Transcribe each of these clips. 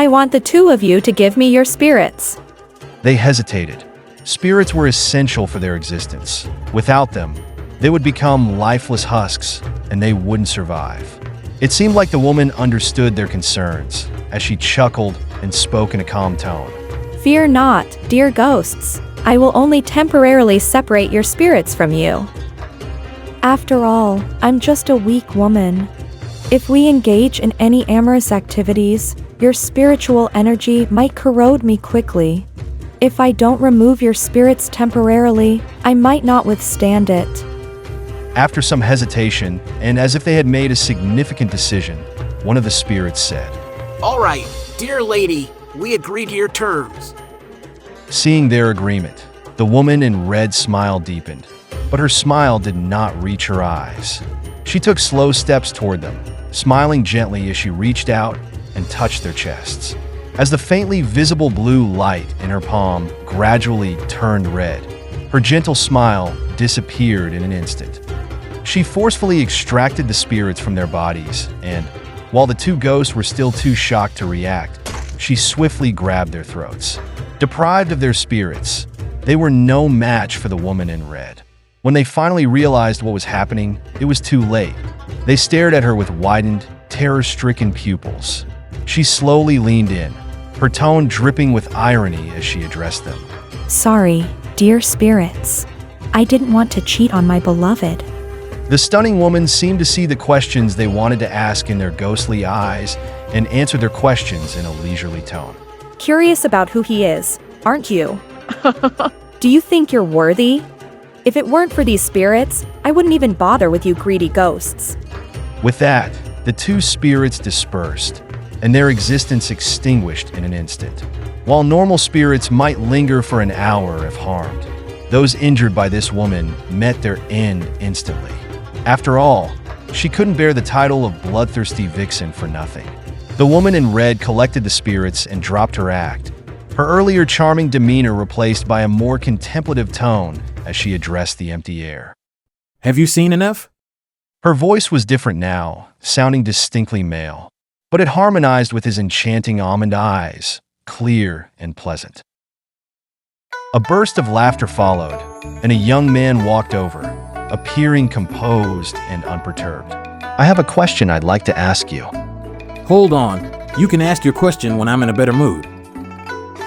I want the two of you to give me your spirits. They hesitated. Spirits were essential for their existence. Without them, they would become lifeless husks, and they wouldn't survive. It seemed like the woman understood their concerns, as she chuckled and spoke in a calm tone. Fear not, dear ghosts. I will only temporarily separate your spirits from you. After all, I'm just a weak woman. If we engage in any amorous activities, your spiritual energy might corrode me quickly. If I don't remove your spirits temporarily, I might not withstand it. After some hesitation, and as if they had made a significant decision, one of the spirits said, All right, dear lady, we agree to your terms. Seeing their agreement, the woman in red smile deepened, but her smile did not reach her eyes. She took slow steps toward them, smiling gently as she reached out and touched their chests. As the faintly visible blue light in her palm gradually turned red, her gentle smile disappeared in an instant. She forcefully extracted the spirits from their bodies, and, while the two ghosts were still too shocked to react, she swiftly grabbed their throats. Deprived of their spirits, they were no match for the woman in red. When they finally realized what was happening, it was too late. They stared at her with widened, terror-stricken pupils. She slowly leaned in, her tone dripping with irony as she addressed them. Sorry, dear spirits. I didn't want to cheat on my beloved. The stunning woman seemed to see the questions they wanted to ask in their ghostly eyes and answered their questions in a leisurely tone. Curious about who he is, aren't you? Do you think you're worthy? If it weren't for these spirits, I wouldn't even bother with you greedy ghosts. With that, the two spirits dispersed, and their existence extinguished in an instant. While normal spirits might linger for an hour if harmed, those injured by this woman met their end instantly. After all, she couldn't bear the title of bloodthirsty vixen for nothing. The woman in red collected the spirits and dropped her act, her earlier charming demeanor replaced by a more contemplative tone as she addressed the empty air. Have you seen enough? Her voice was different now, sounding distinctly male, but it harmonized with his enchanting almond eyes, clear and pleasant. A burst of laughter followed, and a young man walked over, appearing composed and unperturbed. I have a question I'd like to ask you. Hold on. You can ask your question when I'm in a better mood.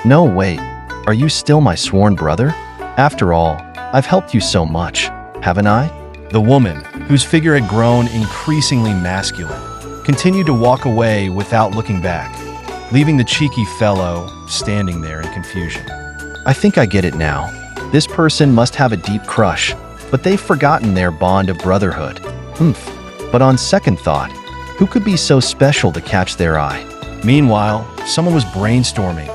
No, wait. Are you still my sworn brother? After all, I've helped you so much, haven't I? The woman, whose figure had grown increasingly masculine, continued to walk away without looking back, leaving the cheeky fellow standing there in confusion. I think I get it now. This person must have a deep crush, but they've forgotten their bond of brotherhood. But on second thought, who could be so special to catch their eye? Meanwhile, someone was brainstorming,